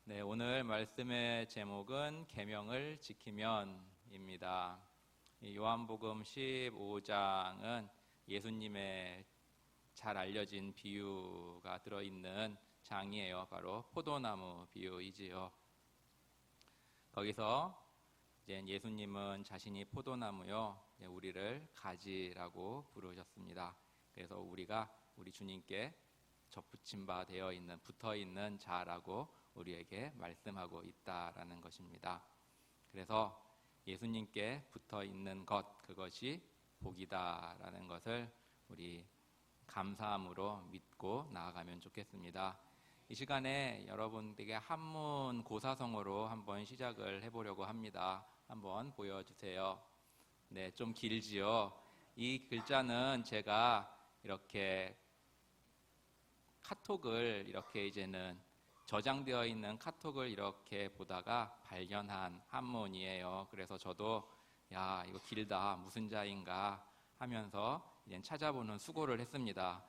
네, 오늘 말씀의 제목은 계명을 지키면입니다. 요한복음 15장은 예수님의 잘 알려진 비유가 들어있는 장이에요. 바로 포도나무 비유이지요. 거기서 이제 예수님은 자신이 포도나무요, 우리를 가지라고 부르셨습니다. 그래서 우리가 우리 주님께 접붙임 바 되어 있는, 붙어 있는 자라고 우리에게 말씀하고 있다라는 것입니다. 그래서 예수님께 붙어 있는 것, 그것이 복이다라는 것을 우리 감사함으로 믿고 나아가면 좋겠습니다. 이 시간에 여러분들에게 한문 고사성어로 한번 시작을 해보려고 합니다. 한번 보여주세요. 네, 좀 길지요. 이 글자는 제가 이렇게 카톡을 이렇게 이제는 저장되어 있는 카톡을 이렇게 보다가 발견한 한문이에요. 그래서 저도 이거 길다, 무슨 자인가 하면서 이제 찾아보는 수고를 했습니다.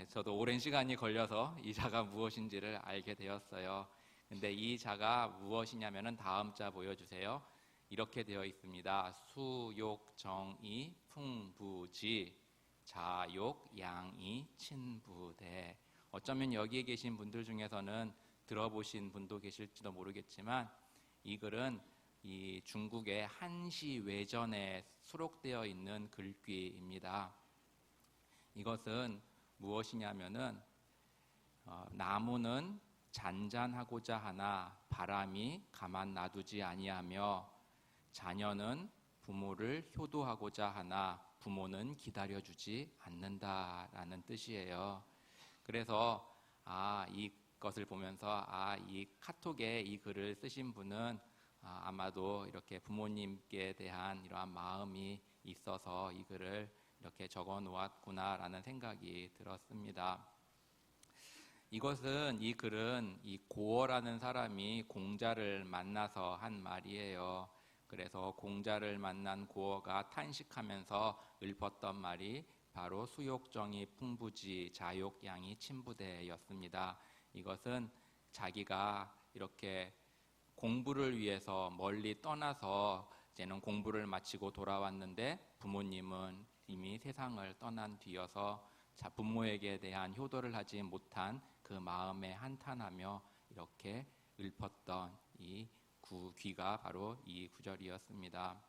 저도 오랜 시간이 걸려서 이 자가 무엇인지를 알게 되었어요. 근데 이 자가 무엇이냐면은 다음 자 보여주세요. 이렇게 되어 있습니다. 수욕 정의 풍부지 자욕 양이 친부대. 어쩌면 여기에 계신 분들 중에서는 들어보신 분도 계실지도 모르겠지만 이 글은 이 중국의 한시 외전에 수록되어 있는 글귀입니다. 이것은 무엇이냐면은 나무는 잔잔하고자 하나 바람이 가만 놔두지 아니하며 자녀는 부모를 효도하고자 하나 부모는 기다려주지 않는다라는 뜻이에요. 그래서 이것을 보면서 이 카톡에 이 글을 쓰신 분은 아마도 이렇게 부모님께 대한 이러한 마음이 있어서 이 글을 이렇게 적어 놓았구나라는 생각이 들었습니다. 이 글은 이 고어라는 사람이 공자를 만나서 한 말이에요. 그래서 공자를 만난 고어가 탄식하면서 읊었던 말이 바로 수욕정이 풍부지 자욕 양이 친부대였습니다. 이것은 자기가 이렇게 공부를 위해서 멀리 떠나서 이제는 공부를 마치고 돌아왔는데 부모님은 이미 세상을 떠난 뒤여서 부모에게 대한 효도를 하지 못한 그 마음에 한탄하며 이렇게 읊었던 이 귀가 바로 이 구절이었습니다.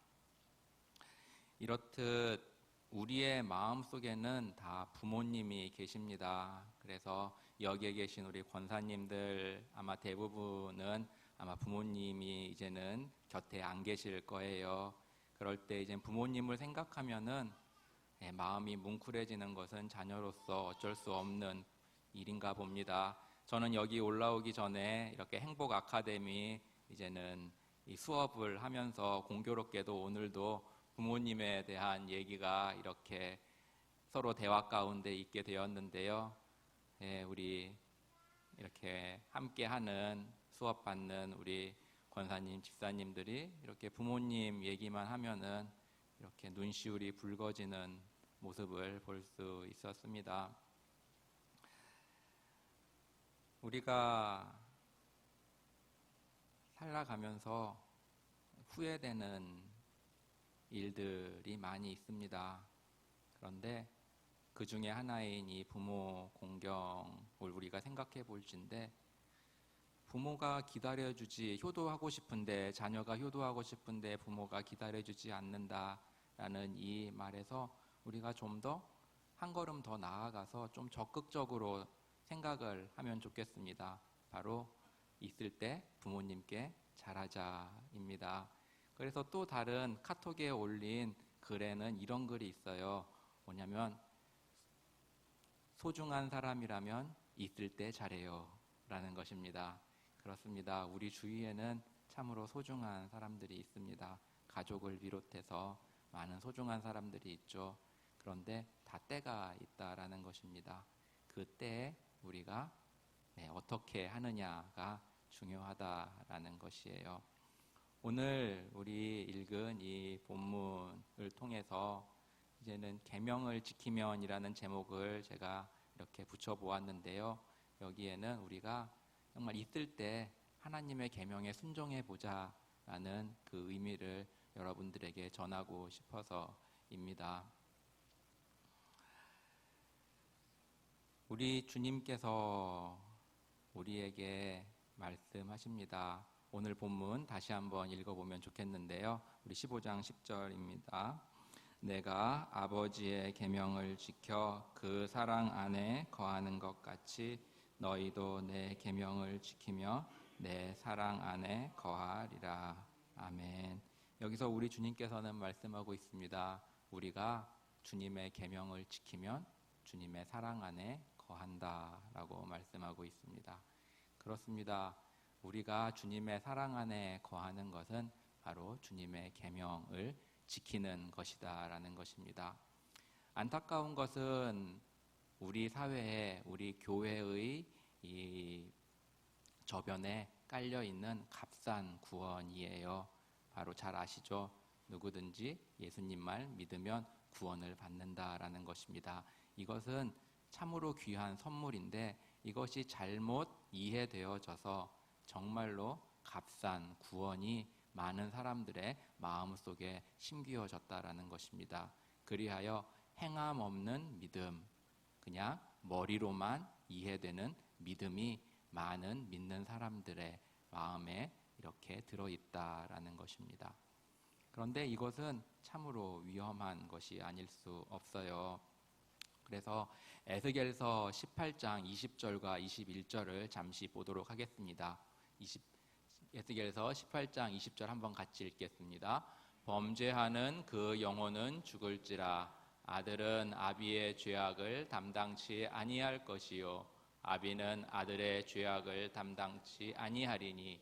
이렇듯 우리의 마음속에는 다 부모님이 계십니다. 그래서 여기에 계신 우리 권사님들 아마 대부분은 아마 부모님이 이제는 곁에 안 계실 거예요. 그럴 때 이제 부모님을 생각하면은 마음이 뭉클해지는 것은 자녀로서 어쩔 수 없는 일인가 봅니다. 저는 여기 올라오기 전에 이렇게 행복 아카데미 이제는 이 수업을 하면서 공교롭게도 오늘도 부모님에 대한 얘기가 이렇게 서로 대화 가운데 있게 되었는데요. 우리 이렇게 함께하는 수업 받는 우리 권사님, 집사님들이 이렇게 부모님 얘기만 하면은 이렇게 눈시울이 붉어지는 모습을 볼 수 있었습니다. 우리가 살아가면서 후회되는 일들이 많이 있습니다. 그런데 그 중에 하나인 이 부모 공경을 우리가 생각해 볼진데 부모가 기다려주지 효도하고 싶은데 자녀가 효도하고 싶은데 부모가 기다려주지 않는다라는 이 말에서 우리가 좀 더 한 걸음 더 나아가서 좀 적극적으로 생각을 하면 좋겠습니다. 바로 있을 때 부모님께 잘하자입니다. 그래서 또 다른 카톡에 올린 글에는 이런 글이 있어요. 뭐냐면 소중한 사람이라면 있을 때 잘해요 라는 것입니다. 그렇습니다. 우리 주위에는 참으로 소중한 사람들이 있습니다. 가족을 비롯해서 많은 소중한 사람들이 있죠. 그런데 다 때가 있다라는 것입니다. 그 때에 우리가 어떻게 하느냐가 중요하다라는 것이에요. 오늘 우리 읽은 이 본문을 통해서 이제는 계명을 지키면이라는 제목을 제가 이렇게 붙여보았는데요. 여기에는 우리가 정말 있을 때 하나님의 계명에 순종해 보자라는 그 의미를 여러분들에게 전하고 싶어서입니다. 우리 주님께서 우리에게 말씀하십니다. 오늘 본문 다시 한번 읽어보면 좋겠는데요. 우리 15장 10절입니다. 내가 아버지의 계명을 지켜 그 사랑 안에 거하는 것 같이 너희도 내 계명을 지키며 내 사랑 안에 거하리라. 아멘. 여기서 우리 주님께서는 말씀하고 있습니다. 우리가 주님의 계명을 지키면 주님의 사랑 안에 거한다라고 말씀하고 있습니다. 그렇습니다. 우리가 주님의 사랑 안에 거하는 것은 바로 주님의 계명을 지키는 것이다라는 것입니다. 안타까운 것은 우리 사회에, 우리 교회의 이 저변에 깔려 있는 값싼 구원이에요. 바로 잘 아시죠? 누구든지 예수님 말 믿으면 구원을 받는다라는 것입니다. 이것은 참으로 귀한 선물인데 이것이 잘못 이해되어져서 정말로 값싼 구원이 많은 사람들의 마음속에 심기어졌다라는 것입니다. 그리하여 행함 없는 믿음, 그냥 머리로만 이해되는 믿음이 많은 믿는 사람들의 마음에 이렇게 들어있다라는 것입니다. 그런데 이것은 참으로 위험한 것이 아닐 수 없어요. 그래서 에스겔서 18장 20절과 21절을 잠시 보도록 하겠습니다. 에스겔서 18장 20절 한번 같이 읽겠습니다. 범죄하는 그 영혼은 죽을지라. 아들은 아비의 죄악을 담당치 아니할 것이요 아비는 아들의 죄악을 담당치 아니하리니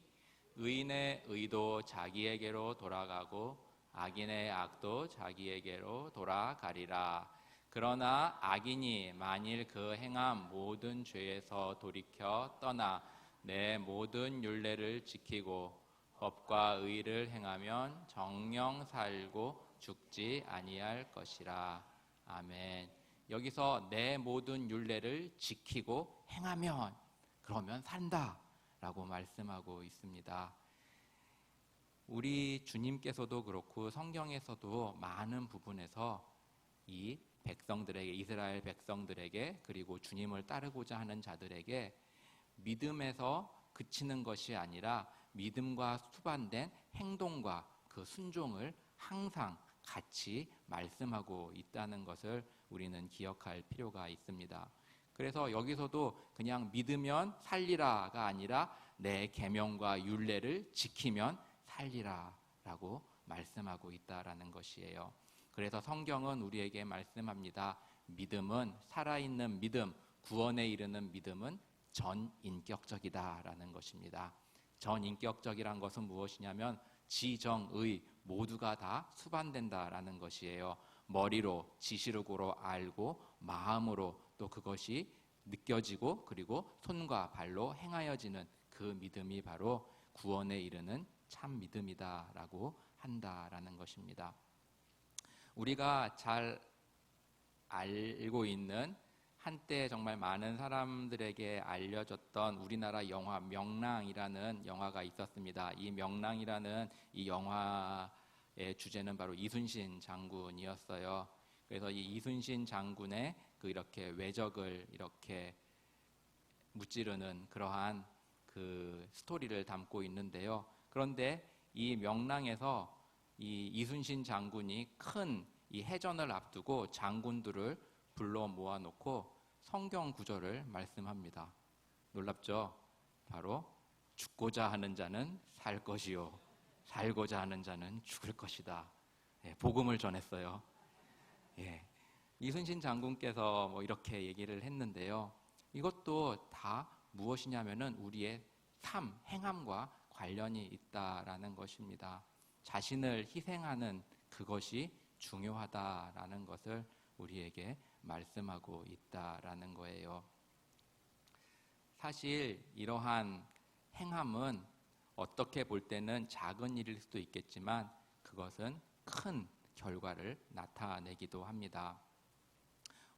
의인의 의도 자기에게로 돌아가고 악인의 악도 자기에게로 돌아가리라. 그러나 악인이 만일 그 행한 모든 죄에서 돌이켜 떠나 내 모든 율례를 지키고 법과 의를 행하면 정령 살고 죽지 아니할 것이라. 아멘. 여기서 내 모든 율례를 지키고 행하면 그러면 산다라고 말씀하고 있습니다. 우리 주님께서도 그렇고 성경에서도 많은 부분에서 이 백성들에게, 이스라엘 백성들에게, 그리고 주님을 따르고자 하는 자들에게 믿음에서 그치는 것이 아니라 믿음과 수반된 행동과 그 순종을 항상 같이 말씀하고 있다는 것을 우리는 기억할 필요가 있습니다. 그래서 여기서도 그냥 믿으면 살리라가 아니라 내 계명과 율례를 지키면 살리라라고 말씀하고 있다라는 것이에요. 그래서 성경은 우리에게 말씀합니다. 믿음은, 살아있는 믿음, 구원에 이르는 믿음은 전인격적이다라는 것입니다. 전인격적이란 것은 무엇이냐면 지정의 모두가 다 수반된다라는 것이에요. 머리로, 지시력으로 알고 마음으로 또 그것이 느껴지고 그리고 손과 발로 행하여지는 그 믿음이 바로 구원에 이르는 참 믿음이다라고 한다라는 것입니다. 우리가 잘 알고 있는 한때 정말 많은 사람들에게 알려졌던 우리나라 영화 명랑이라는 영화가 있었습니다. 이 명랑이라는 이 영화의 주제는 바로 이순신 장군이었어요. 그래서 이 이순신 장군의 그 이렇게 외적을 이렇게 무찌르는 그러한 그 스토리를 담고 있는데요. 그런데 이 명랑에서 이 이순신 장군이 큰 이 해전을 앞두고 장군들을 불러 모아놓고 성경 구절을 말씀합니다. 놀랍죠? 바로 죽고자 하는 자는 살 것이요 살고자 하는 자는 죽을 것이다. 복음을 전했어요. 이순신 장군께서 뭐 이렇게 얘기를 했는데요. 이것도 다 무엇이냐면은 우리의 삶, 행함과 관련이 있다라는 것입니다. 자신을 희생하는 그것이 중요하다라는 것을 우리에게 말씀하고 있다라는 거예요. 사실 이러한 행함은 어떻게 볼 때는 작은 일일 수도 있겠지만 그것은 큰 결과를 나타내기도 합니다.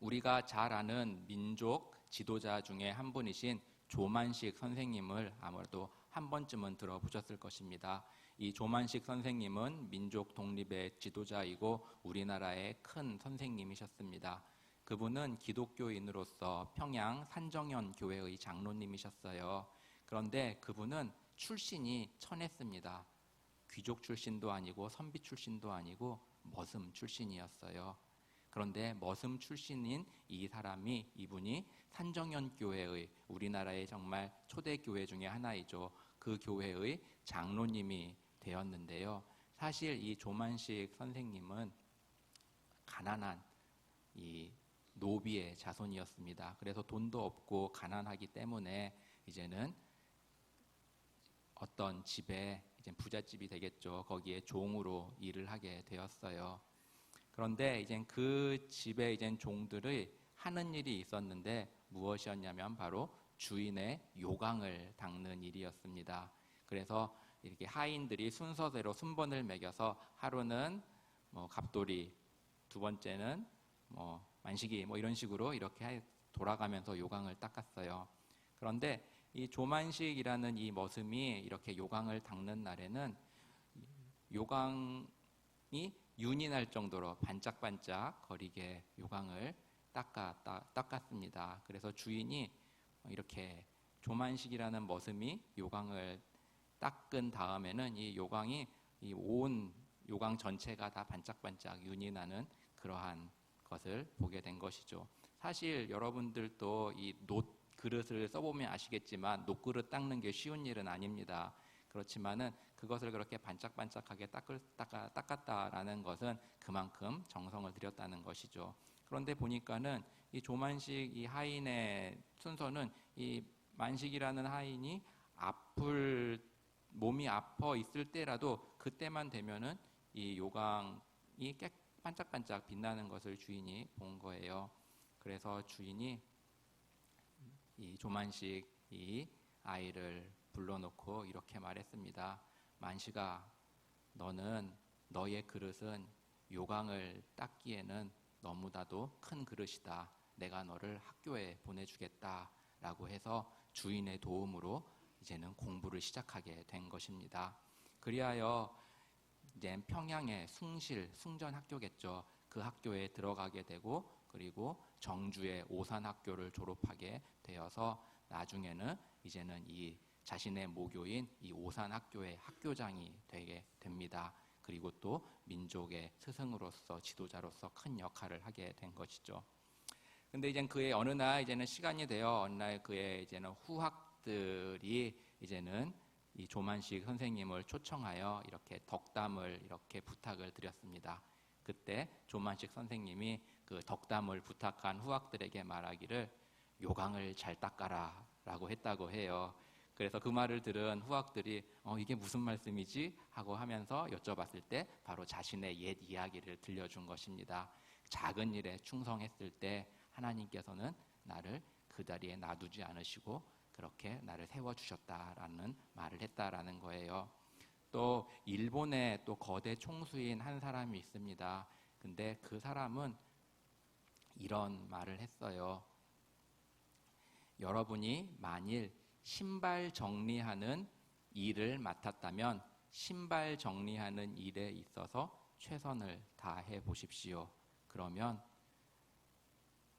우리가 잘 아는 민족 지도자 중에 한 분이신 조만식 선생님을 아무래도 한 번쯤은 들어보셨을 것입니다. 이 조만식 선생님은 민족 독립의 지도자이고 우리나라의 큰 선생님이셨습니다. 그분은 기독교인으로서 평양 산정현 교회의 장로님이셨어요. 그런데 그분은 출신이 천했습니다. 귀족 출신도 아니고 선비 출신도 아니고 머슴 출신이었어요. 그런데 머슴 출신인 이분이 산정현 교회의 우리나라의 정말 초대 교회 중에 하나이죠. 그 교회의 장로님이 되었는데요. 사실 이 조만식 선생님은 가난한 이 노비의 자손이었습니다. 그래서 돈도 없고 가난하기 때문에 이제는 어떤 집에 이제 부잣집이 되겠죠. 거기에 종으로 일을 하게 되었어요. 그런데 이제 그 집에 이제 종들의 하는 일이 있었는데 무엇이었냐면 바로 주인의 요강을 닦는 일이었습니다. 그래서 이렇게 하인들이 순서대로 순번을 매겨서 하루는 갑돌이, 두 번째는 만식이 이런 식으로 이렇게 돌아가면서 요강을 닦았어요. 그런데 이 조만식이라는 이 머슴이 이렇게 요강을 닦는 날에는 요강이 윤이 날 정도로 반짝반짝 거리게 요강을 닦았습니다. 그래서 주인이 이렇게 조만식이라는 머슴이 요강을 닦은 다음에는 이 요강이 이 온 요강 전체가 다 반짝반짝 윤이 나는 그러한 것을 보게 된 것이죠. 사실 여러분들도 이 놋 그릇을 써보면 아시겠지만 놋그릇 닦는 게 쉬운 일은 아닙니다. 그렇지만은 그것을 그렇게 반짝반짝하게 닦았다라는 것은 그만큼 정성을 들였다는 것이죠. 그런데 보니까는 이 조만식 이 하인의 순서는 이 만식이라는 하인이 몸이 아파 있을 때라도 그때만 되면은 이 요강이 반짝반짝 빛나는 것을 주인이 본 거예요. 그래서 주인이 이 조만식 이 아이를 불러놓고 이렇게 말했습니다. 만식아, 너의 그릇은 요강을 닦기에는 너무나도 큰 그릇이다. 내가 너를 학교에 보내주겠다. 라고 해서 주인의 도움으로 이제는 공부를 시작하게 된 것입니다. 그리하여 이제 평양의 숭전학교겠죠. 그 학교에 들어가게 되고 그리고 정주의 오산학교를 졸업하게 되어서 나중에는 이제는 이 자신의 모교인 이 오산학교의 학교장이 되게 됩니다. 그리고 또 민족의 스승으로서 지도자로서 큰 역할을 하게 된 것이죠. 근데 이제 그의 어느 날 이제는 시간이 되어 어느 날 그의 이제는 후학들이 이제는 이 조만식 선생님을 초청하여 이렇게 덕담을 이렇게 부탁을 드렸습니다. 그때 조만식 선생님이 그 덕담을 부탁한 후학들에게 말하기를 요강을 잘 닦아라 라고 했다고 해요. 그래서 그 말을 들은 후학들이 이게 무슨 말씀이지? 하고 하면서 여쭤봤을 때 바로 자신의 옛 이야기를 들려준 것입니다. 작은 일에 충성했을 때 하나님께서는 나를 그 자리에 놔두지 않으시고 그렇게 나를 세워주셨다라는 말을 했다라는 거예요. 또 일본의 또 거대 총수인 한 사람이 있습니다. 근데 그 사람은 이런 말을 했어요. 여러분이 만일 신발 정리하는 일을 맡았다면 신발 정리하는 일에 있어서 최선을 다해 보십시오. 그러면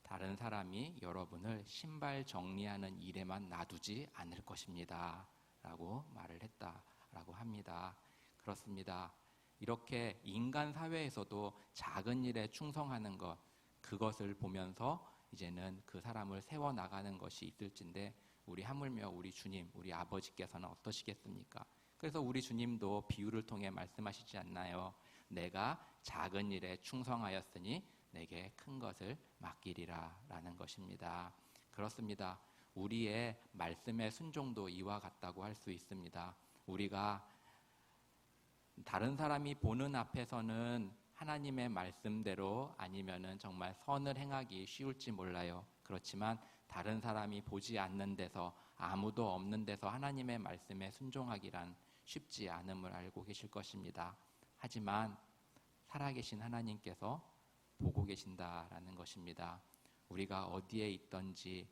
다른 사람이 여러분을 신발 정리하는 일에만 놔두지 않을 것입니다. 라고 말을 했다라고 합니다. 그렇습니다. 이렇게 인간 사회에서도 작은 일에 충성하는 것, 그것을 보면서 이제는 그 사람을 세워나가는 것이 있을진데 우리 하물며 우리 주님, 우리 아버지께서는 어떠시겠습니까? 그래서 우리 주님도 비유를 통해 말씀하시지 않나요? 내가 작은 일에 충성하였으니 내게 큰 것을 맡기리라 라는 것입니다. 그렇습니다. 우리의 말씀의 순종도 이와 같다고 할 수 있습니다. 우리가 다른 사람이 보는 앞에서는 하나님의 말씀대로 아니면은 정말 선을 행하기 쉬울지 몰라요. 그렇지만 다른 사람이 보지 않는 데서 아무도 없는 데서 하나님의 말씀에 순종하기란 쉽지 않음을 알고 계실 것입니다. 하지만 살아계신 하나님께서 보고 계신다라는 것입니다. 우리가 어디에 있든지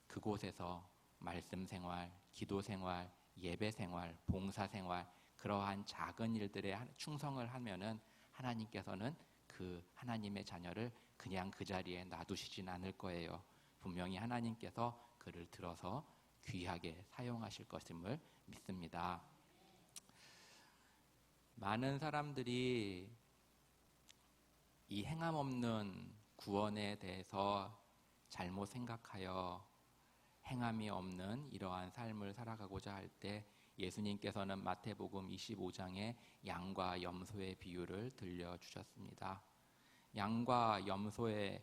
그곳에서 말씀 생활, 기도 생활, 예배 생활, 봉사 생활, 그러한 작은 일들에 충성을 하면은 하나님께서는 그 하나님의 자녀를 그냥 그 자리에 놔두시진 않을 거예요. 분명히 하나님께서 그를 들어서 귀하게 사용하실 것임을 믿습니다. 많은 사람들이 이 행함 없는 구원에 대해서 잘못 생각하여 행함이 없는 이러한 삶을 살아가고자 할 때 예수님께서는 마태복음 25장에 양과 염소의 비유를 들려주셨습니다. 양과 염소의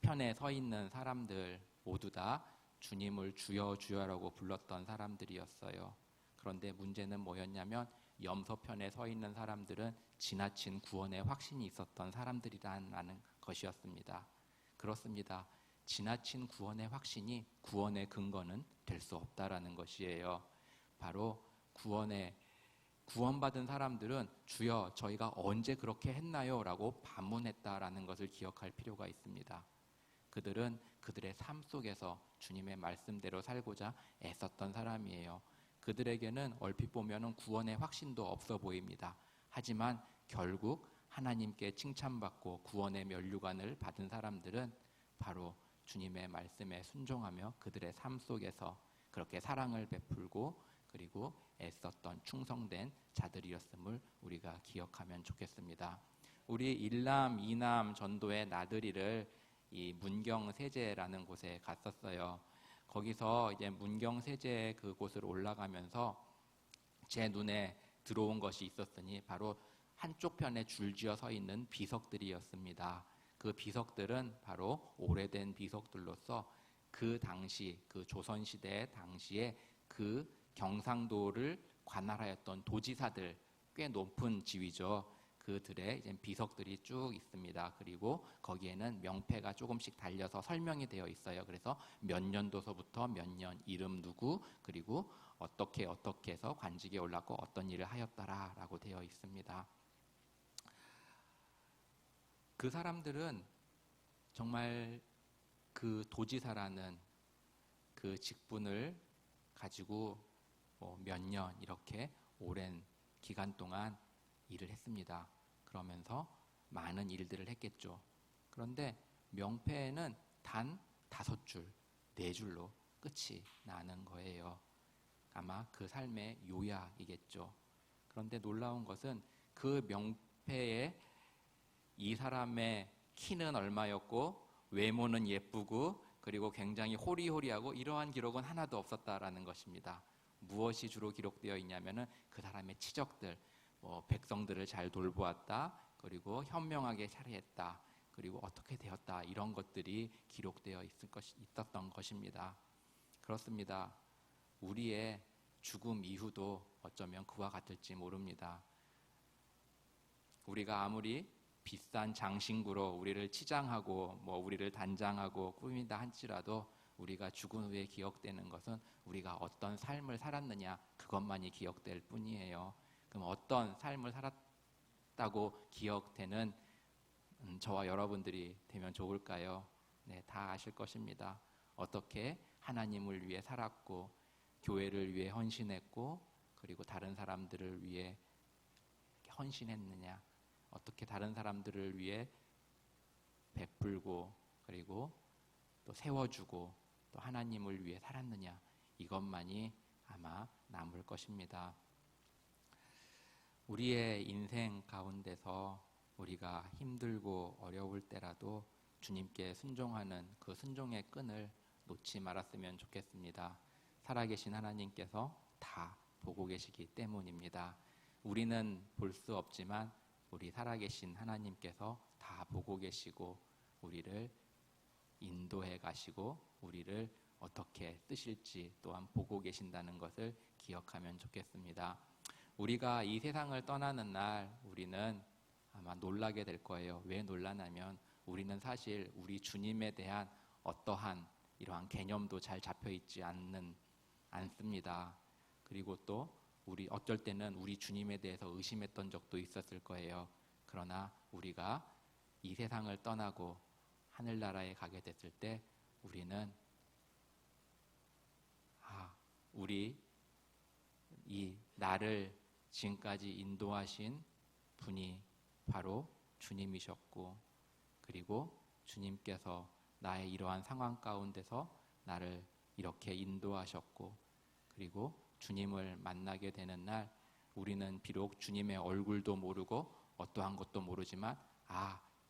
편에 서 있는 사람들 모두 다 주님을 주여 주여라고 불렀던 사람들이었어요. 그런데 문제는 뭐였냐면 염소 편에 서 있는 사람들은 지나친 구원의 확신이 있었던 사람들이라는 것이었습니다. 그렇습니다. 지나친 구원의 확신이 구원의 근거는 될 수 없다라는 것이에요. 바로 구원받은 사람들은 주여 저희가 언제 그렇게 했나요? 라고 반문했다라는 것을 기억할 필요가 있습니다. 그들은 그들의 삶 속에서 주님의 말씀대로 살고자 애썼던 사람이에요. 그들에게는 얼핏 보면 구원의 확신도 없어 보입니다. 하지만 결국 하나님께 칭찬받고 구원의 면류관을 받은 사람들은 바로 주님의 말씀에 순종하며 그들의 삶 속에서 그렇게 사랑을 베풀고 그리고 애썼던 충성된 자들이었음을 우리가 기억하면 좋겠습니다. 우리 일남, 이남 전도의 나들이를 이 문경세제라는 곳에 갔었어요. 거기서 이제 문경세제 그곳을 올라가면서 제 눈에 들어온 것이 있었으니 바로 한쪽 편에 줄지어 서 있는 비석들이었습니다. 그 비석들은 바로 오래된 비석들로서 그 당시 그 조선시대 당시에 그 경상도를 관할하였던 도지사들, 꽤 높은 지위죠. 그들의 이제 비석들이 쭉 있습니다. 그리고 거기에는 명패가 조금씩 달려서 설명이 되어 있어요. 그래서 몇 년도서부터 몇 년, 이름 누구, 그리고 어떻게 해서 관직에 올랐고 어떤 일을 하였더라라고 되어 있습니다. 그 사람들은 정말 그 도지사라는 그 직분을 가지고 몇 년 이렇게 오랜 기간 동안 일을 했습니다. 그러면서 많은 일들을 했겠죠. 그런데 명패에는 단 5줄, 4줄로 끝이 나는 거예요. 아마 그 삶의 요약이겠죠. 그런데 놀라운 것은 그 명패에 이 사람의 키는 얼마였고 외모는 예쁘고 그리고 굉장히 호리호리하고 이러한 기록은 하나도 없었다라는 것입니다. 무엇이 주로 기록되어 있냐면은 그 사람의 치적들, 백성들을 잘 돌보았다, 그리고 현명하게 차리했다, 그리고 어떻게 되었다 이런 것들이 기록되어 있었던 것입니다. 그렇습니다. 우리의 죽음 이후도 어쩌면 그와 같을지 모릅니다. 우리가 아무리 비싼 장신구로 우리를 치장하고 우리를 단장하고 꾸민다 할지라도 우리가 죽은 후에 기억되는 것은 우리가 어떤 삶을 살았느냐 그것만이 기억될 뿐이에요. 그럼 어떤 삶을 살았다고 기억되는 저와 여러분들이 되면 좋을까요? 네, 다 아실 것입니다. 어떻게 하나님을 위해 살았고 교회를 위해 헌신했고 그리고 다른 사람들을 위해 헌신했느냐, 어떻게 다른 사람들을 위해 베풀고 그리고 또 세워주고 또 하나님을 위해 살았느냐, 이것만이 아마 남을 것입니다. 우리의 인생 가운데서 우리가 힘들고 어려울 때라도 주님께 순종하는 그 순종의 끈을 놓지 말았으면 좋겠습니다. 살아계신 하나님께서 다 보고 계시기 때문입니다. 우리는 볼 수 없지만 우리 살아계신 하나님께서 다 보고 계시고 우리를 인도해 가시고 우리를 어떻게 쓰실지 또한 보고 계신다는 것을 기억하면 좋겠습니다. 우리가 이 세상을 떠나는 날 우리는 아마 놀라게 될 거예요. 왜 놀라냐면 우리는 사실 우리 주님에 대한 어떠한 이러한 개념도 잘 잡혀 있지 않습니다. 그리고 또 우리 어쩔 때는 우리 주님에 대해서 의심했던 적도 있었을 거예요. 그러나 우리가 이 세상을 떠나고 하늘나라에 가게 됐을 때 우리는 우리 이 나를 지금까지 인도하신 분이 바로 주님이셨고, 그리고 주님께서 나의 이러한 상황 가운데서 나를 이렇게 인도하셨고, 그리고 주님을 만나게 되는 날 우리는 비록 주님의 얼굴도 모르고 어떠한 것도 모르지만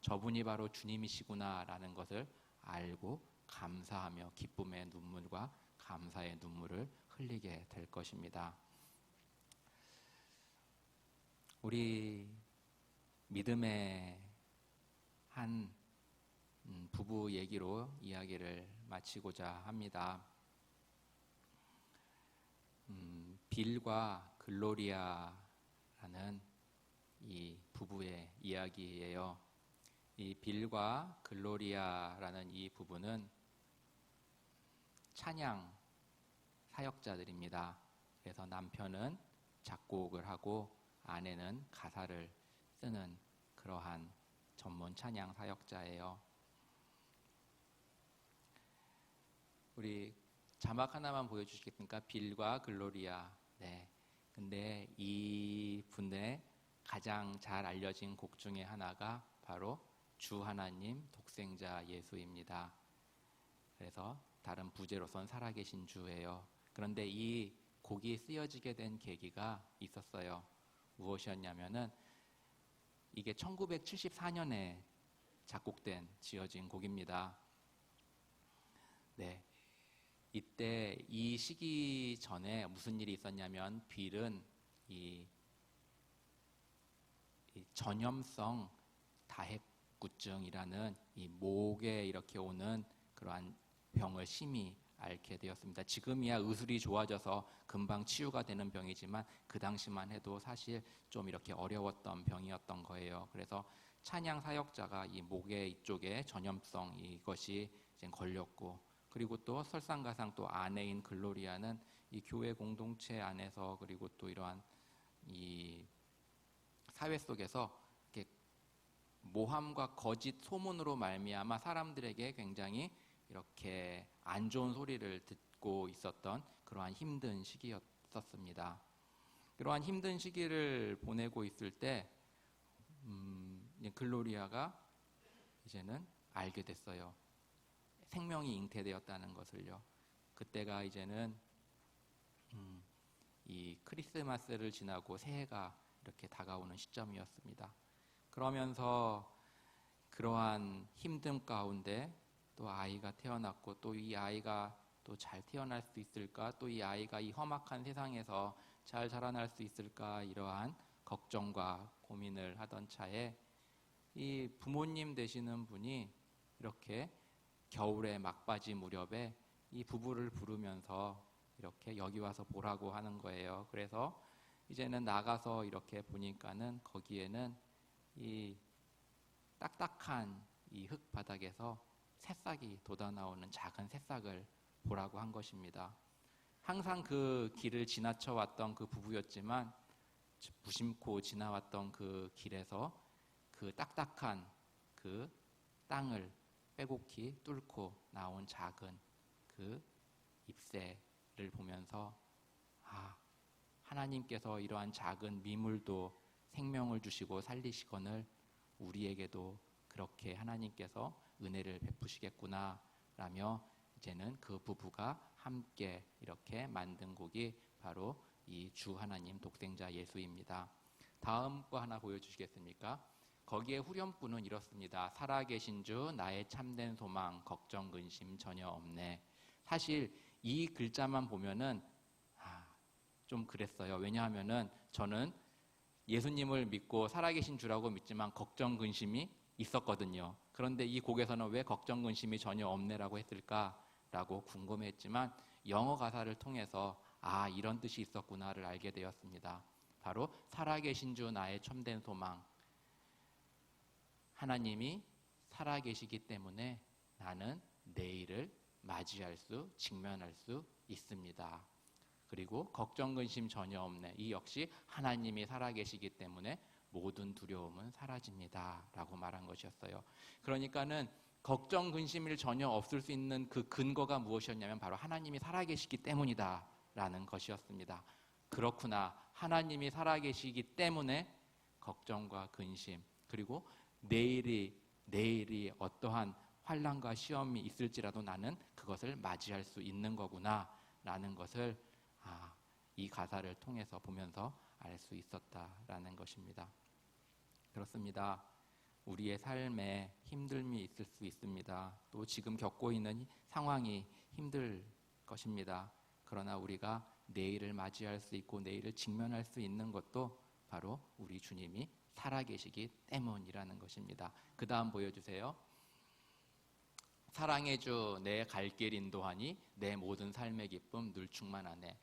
저분이 바로 주님이시구나 라는 것을 알고 감사하며 기쁨의 눈물과 감사의 눈물을 흘리게 될 것입니다. 우리 믿음의 한 부부 얘기로 이야기를 마치고자 합니다. 빌과 글로리아라는 이 부부의 이야기예요. 이 빌과 글로리아라는 이 부부는 찬양 사역자들입니다. 그래서 남편은 작곡을 하고 아내는 가사를 쓰는 그러한 전문 찬양 사역자예요. 우리 자막 하나만 보여주시겠습니까? 빌과 글로리아. 네. 근데 이 분의 가장 잘 알려진 곡 중에 하나가 바로 주 하나님 독생자 예수입니다. 그래서 다른 부제로선 살아계신 주예요. 그런데 이 곡이 쓰여지게 된 계기가 있었어요. 무엇이었냐면은 이게 1974년에 작곡된 지어진 곡입니다. 네. 이때 이 시기 전에 무슨 일이 있었냐면 빌은 이 전염성 다핵구증이라는 이 목에 이렇게 오는 그러한 병을 심히 앓게 되었습니다. 지금이야 의술이 좋아져서 금방 치유가 되는 병이지만 그 당시만 해도 사실 좀 이렇게 어려웠던 병이었던 거예요. 그래서 찬양 사역자가 이 목의 이쪽에 전염성 이것이 이제 걸렸고, 그리고 또 설상가상 또 아내인 글로리아는 이 교회 공동체 안에서 그리고 또 이러한 이 사회 속에서 이렇게 모함과 거짓 소문으로 말미암아 사람들에게 굉장히 이렇게 안 좋은 소리를 듣고 있었던 그러한 힘든 시기였었습니다. 그러한 힘든 시기를 보내고 있을 때 글로리아가 이제는 알게 됐어요. 생명이 잉태되었다는 것을요. 그때가 이제는 이 크리스마스를 지나고 새해가 이렇게 다가오는 시점이었습니다. 그러면서 그러한 힘듦 가운데 또 아이가 태어났고, 또 이 아이가 또 잘 태어날 수 있을까, 또 이 아이가 이 험악한 세상에서 잘 자라날 수 있을까, 이러한 걱정과 고민을 하던 차에 이 부모님 되시는 분이 이렇게 겨울의 막바지 무렵에 이 부부를 부르면서 이렇게 여기 와서 보라고 하는 거예요. 그래서 이제는 나가서 이렇게 보니까는 거기에는 이 딱딱한 이 흙바닥에서 새싹이 돋아나오는 작은 새싹을 보라고 한 것입니다. 항상 그 길을 지나쳐 왔던 그 부부였지만 무심코 지나왔던 그 길에서 그 딱딱한 그 땅을 빼곡히 뚫고 나온 작은 그 잎새를 보면서 하나님께서 이러한 작은 미물도 생명을 주시고 살리시거늘 우리에게도 그렇게 하나님께서 은혜를 베푸시겠구나 라며 이제는 그 부부가 함께 이렇게 만든 곡이 바로 이 주 하나님 독생자 예수입니다. 다음 거 하나 보여주시겠습니까? 거기에 후렴구는 이렇습니다. 살아계신 주 나의 참된 소망 걱정 근심 전혀 없네. 사실 이 글자만 보면은 좀 그랬어요. 왜냐하면은 저는 예수님을 믿고 살아계신 주라고 믿지만 걱정 근심이 있었거든요. 그런데 이 곡에서는 왜 걱정 근심이 전혀 없네라고 했을까라고 궁금했지만 영어 가사를 통해서 이런 뜻이 있었구나를 알게 되었습니다. 바로 살아계신 주 나의 참된 소망. 하나님이 살아계시기 때문에 나는 내일을 맞이할 수, 직면할 수 있습니다. 그리고 걱정 근심 전혀 없네. 이 역시 하나님이 살아계시기 때문에 모든 두려움은 사라집니다 라고 말한 것이었어요. 그러니까는 걱정 근심이 전혀 없을 수 있는 그 근거가 무엇이었냐면 바로 하나님이 살아계시기 때문이다 라는 것이었습니다. 그렇구나. 하나님이 살아계시기 때문에 걱정과 근심, 그리고 내일이 어떠한 환난과 시험이 있을지라도 나는 그것을 맞이할 수 있는 거구나 라는 것을 이 가사를 통해서 보면서 알 수 있었다라는 것입니다. 그렇습니다. 우리의 삶에 힘듦이 있을 수 있습니다. 또 지금 겪고 있는 상황이 힘들 것입니다. 그러나 우리가 내일을 맞이할 수 있고 내일을 직면할 수 있는 것도 바로 우리 주님이 살아계시기 때문이라는 것입니다. 그 다음 보여주세요. 사랑의 주 내 갈 길 인도하니 내 모든 삶의 기쁨 늘 충만하네.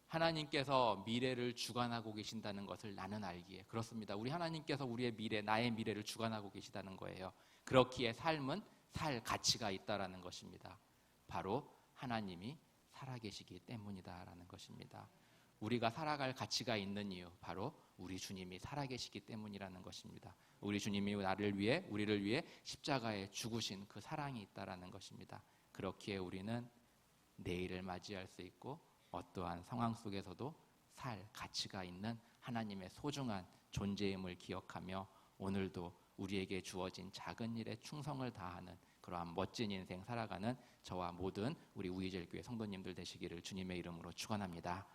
하나님께서 미래를 주관하고 계신다는 것을 나는 알기에, 그렇습니다. 우리 하나님께서 우리의 미래, 나의 미래를 주관하고 계시다는 거예요. 그렇기에 삶은 살 가치가 있다라는 것입니다. 바로 하나님이 살아계시기 때문이다라는 것입니다. 우리가 살아갈 가치가 있는 이유, 바로 우리 주님이 살아계시기 때문이라는 것입니다. 우리 주님이 우리를 위해 십자가에 죽으신 그 사랑이 있다라는 것입니다. 그렇기에 우리는 내일을 맞이할 수 있고 어떠한 상황 속에서도 살 가치가 있는 하나님의 소중한 존재임을 기억하며 오늘도 우리에게 주어진 작은 일에 충성을 다하는 그러한 멋진 인생 살아가는 저와 모든 우리 우이젤교회 성도님들 되시기를 주님의 이름으로 축원합니다.